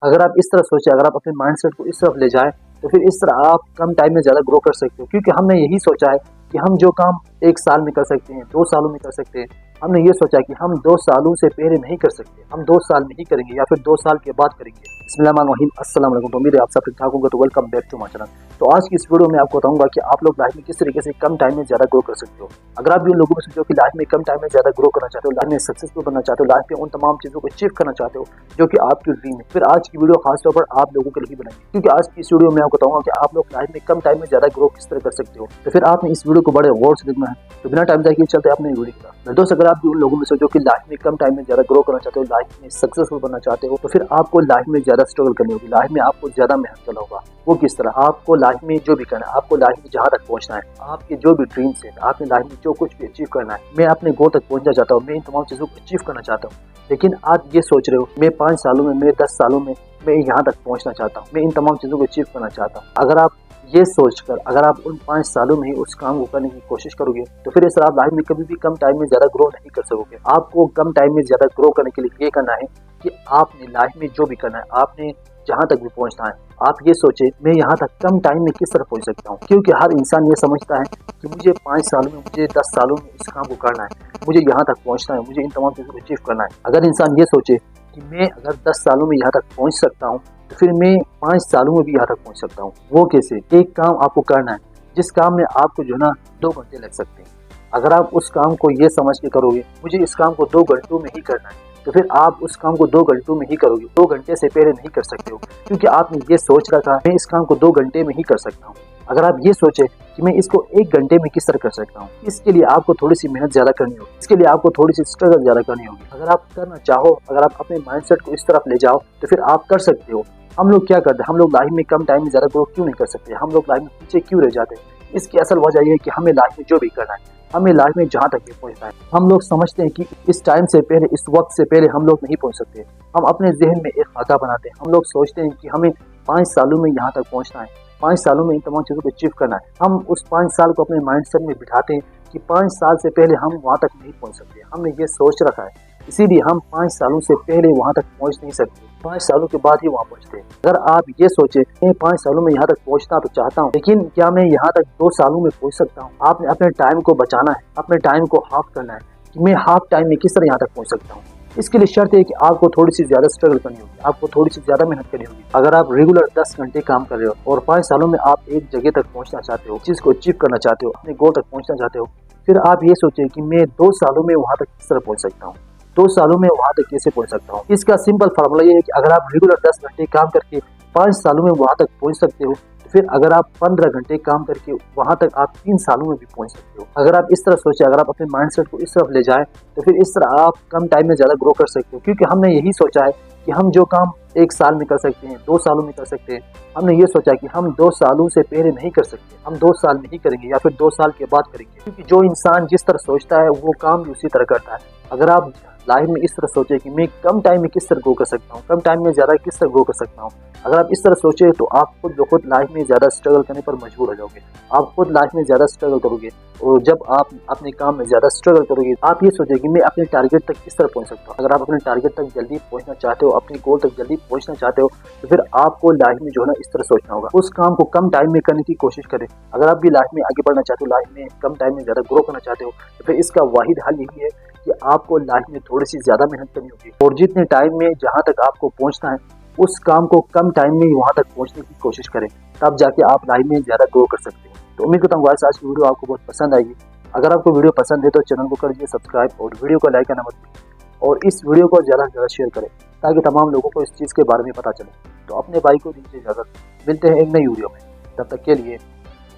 अगर आप इस तरह सोचें, अगर आप अपने माइंडसेट को इस तरफ ले जाएं, तो फिर इस तरह आप कम टाइम में ज़्यादा ग्रो कर सकते हो। क्योंकि हमने यही सोचा है कि हम जो काम 1 साल में कर सकते हैं, 2 सालों में कर सकते हैं, हमने ये सोचा कि हम 2 सालों से पहले नहीं कर सकते, हम 2 साल में ही करेंगे या फिर 2 साल के बाद करेंगे। बिस्मिल्लाहिर्रहमानिर्रहीम, अस्सलाम वालेकुम। तो उम्मीद है आप सब ठीक ठाक होंगे। तो welcome back to my channel. तो आज की इस वीडियो में आपको बताऊंगा कि आप लोग लाइफ में किस तरीके से कम टाइम में ज़्यादा ग्रो कर सकते हो। अगर आप भी उन लोगों में से जो कि लाइफ में कम टाइम में ज़्यादा ग्रो करना चाहते हो, लाइफ में सक्सेसफुल बनना चाहते हो, लाइफ में उन तमाम चीज़ों को अचीव करना चाहते हो जो कि आपकी ड्रीम है, फिर आज की वीडियो खासतौर पर आप लोगों के लिए ही बनाई। क्योंकि आज की इस वीडियो में आपको बताऊंगा कि आप लोग लाइफ में कम टाइम में ज़्यादा ग्रो किस तरह कर सकते हो। तो फिर आपने इस वीडियो को बड़े गौर से देखना है। तो बिना टाइम जाए चलते अपने वीडियो की तरफ। दोस्तों, अगर आप भी उन लोगों में से जो कि लाइफ में कम टाइम में ज़्यादा ग्रो करना चाहते हो, लाइफ में सक्सेसफुल बनना चाहते हो, तो फिर आपको लाइफ में ज़्यादा स्ट्रगल करनी होगी, लाइफ में आपको ज़्यादा मेहनत करना होगा। वो किस तरह? आपको लाइफ में जो भी करना है, आपको लाइफ में जहाँ तक पहुँचना है, आपके जो भी ड्रीम्स है, आपने लाइफ में जो कुछ भी अचीव करना है, मैं अपने गोल तक पहुँचना चाहता हूँ, मैं इन तमाम चीज़ों को अचीव करना चाहता हूँ। लेकिन आप ये सोच रहे हो मैं 5 सालों में, मैं 10 सालों में मैं यहाँ तक पहुँचना चाहता हूँ, मैं इन तमाम चीज़ों को अचीव करना चाहता हूँ। अगर आप ये सोचकर अगर आप उन 5 सालों में ही उस काम को करने की कोशिश करोगे, तो फिर इस तरह आप लाइफ में कभी भी कम टाइम में ज़्यादा ग्रो नहीं कर सकोगे। आपको कम टाइम में ज़्यादा ग्रो करने के लिए ये करना है कि आपने लाइफ में जो भी करना है, आपने जहाँ तक भी पहुँचना है, आप ये सोचे मैं यहाँ तक कम टाइम में किस तरह पहुँच सकता हूँ। क्योंकि हर इंसान ये समझता है कि मुझे 5 सालों में, मुझे 10 सालों में इस काम को करना है, मुझे यहाँ तक पहुँचना है, मुझे इन तमाम चीज़ों को अचीव करना है। अगर इंसान ये सोचे कि मैं अगर 10 सालों में यहाँ तक पहुँच सकता हूँ, तो फिर मैं 5 सालों में भी यहाँ तक पहुँच सकता हूँ। वो कैसे? एक काम आपको करना है जिस काम में आपको जो ना 2 घंटे लग सकते हैं। अगर आप उस काम को ये समझ के करोगे मुझे इस काम को 2 घंटों में ही करना है, तो फिर आप उस काम को 2 घंटों में ही करोगे, 2 घंटे से पहले नहीं कर सकते हो। क्योंकि आपने ये सोच रखा मैं इस काम को 2 घंटे में ही कर सकता हूँ। अगर आप ये सोचे कि मैं इसको 1 घंटे में किस तरह कर सकता हूँ, इसके लिए आपको थोड़ी सी मेहनत ज़्यादा करनी होगी, इसके लिए आपको थोड़ी सी स्ट्रगल ज़्यादा करनी होगी। अगर आप करना चाहो, अगर आप अपने माइंडसेट को इस तरफ ले जाओ, तो फिर आप कर सकते हो। हम लोग क्या करते हैं? हम लोग लाइफ में कम टाइम में ज़्यादा ग्रो क्यों नहीं कर सकते? हम लोग लाइफ में पीछे क्यों रह जाते हैं? इसकी असल वजह यह है कि हमें लाइफ में जो भी करना है, हमें लाइफ में जहाँ तक भी पहुँचना है, हम लोग समझते हैं कि इस टाइम से पहले, इस वक्त से पहले हम लोग नहीं पहुँच सकते। हम अपने जहन में एक खाता बनाते हैं। हम लोग सोचते हैं कि हमें 5 सालों में यहाँ तक पहुँचना है, 5 सालों में इन तमाम चीज़ों को अचीव करना है। हम उस 5 साल को अपने माइंडसेट में बिठाते हैं कि 5 साल से पहले हम वहाँ तक नहीं पहुँच सकते। हमने ये सोच रखा है, इसीलिए हम 5 सालों से पहले वहाँ तक पहुँच नहीं सकते, 5 सालों के बाद ही वहाँ पहुँचते हैं। अगर आप ये सोचे मैं 5 सालों में यहाँ तक पहुँचना तो चाहता हूँ, लेकिन क्या मैं यहाँ तक 2 सालों में पहुँच सकता हूँ? आपने अपने टाइम को बचाना है, अपने टाइम को हाफ करना है कि मैं हाफ टाइम में किस तरह यहाँ तक पहुँच सकता हूँ। इसके लिए शर्त है कि आपको थोड़ी सी ज़्यादा स्ट्रगल करनी होगी, आपको थोड़ी सी ज़्यादा मेहनत करनी होगी। अगर आप रेगुलर 10 घंटे काम कर रहे हो और 5 सालों में आप एक जगह तक पहुँचना चाहते हो, चीज़ को अचीव करना चाहते हो, अपने गोल तक पहुँचना चाहते हो, फिर आप ये सोचें कि मैं 2 सालों में वहाँ तक किस तरह पहुँच सकता हूँ, 2 सालों में वहाँ तक कैसे पहुँच सकता हूँ। इसका सिंपल फार्मूला ये है कि अगर आप रेगुलर 10 घंटे काम करके 5 सालों में वहाँ तक पहुँच सकते हो, तो फिर अगर आप 15 घंटे काम करके वहाँ तक आप 3 सालों में भी पहुँच सकते हो। अगर आप इस तरह सोचें, अगर आप अपने माइंडसेट को इस तरफ ले जाएं, तो फिर इस तरह आप कम टाइम में ज़्यादा ग्रो कर सकते हो। क्योंकि हमने यही सोचा है कि हम जो काम 1 साल में कर सकते हैं, 2 सालों में कर सकते हैं, हमने ये सोचा कि हम 2 सालों से पहले नहीं कर सकते, हम 2 साल में ही करेंगे या फिर 2 साल के बाद करेंगे। क्योंकि जो इंसान जिस तरह सोचता है वो काम भी उसी तरह करता है। अगर आप लाइफ में इस तरह सोचे कि मैं कम टाइम में किस तरह ग्रो कर सकता हूँ, कम टाइम में ज़्यादा किस तरह ग्रो कर सकता हूँ, अगर आप इस तरह सोचे तो आप खुद ब खुद लाइफ में ज़्यादा स्ट्रगल करने पर मजबूर हो जाओगे। आप खुद लाइफ में ज़्यादा स्ट्रगल करोगे और जब आप अपने काम में ज़्यादा स्ट्रगल करोगे, आप ये सोचें कि मैं अपने टारगेट तक किस तरह पहुँच सकता हूँ। अगर आप अपने टारगेट तक जल्दी पहुँचना चाहते हो, अपने गोल तक जल्दी पहुँचना चाहते हो, तो फिर आपको लाइफ में जो है ना इस तरह सोचना होगा, उस काम को कम टाइम में करने की कोशिश करें। अगर आप भी लाइफ में आगे बढ़ना चाहते हो, लाइफ में कम टाइम में ज़्यादा ग्रो करना चाहते हो, तो फिर इसका वाहिद हल यही है कि आपको लाइफ में थोड़ी सी ज़्यादा मेहनत करनी होगी और जितने टाइम में जहाँ तक आपको पहुँचना है उस काम को कम टाइम में वहाँ तक पहुँचने की कोशिश करें, तब जाके आप लाइफ में ज़्यादा ग्रो कर सकते हैं। तो उम्मीद करता हूँ गाइस आज की वीडियो आपको बहुत पसंद आएगी। अगर आपको वीडियो पसंद है तो चैनल को कर दीजिए सब्सक्राइब और वीडियो को लाइक करना मत भूलिए और इस वीडियो को ज़्यादा से ज़्यादा शेयर करें ताकि तमाम लोगों को इस चीज़ के बारे में पता चले। तो अपने भाई को दीजिए इजाज़त, मिलते हैं एक नई वीडियो में, तब तक के लिए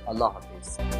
अल्लाह हाफिज़।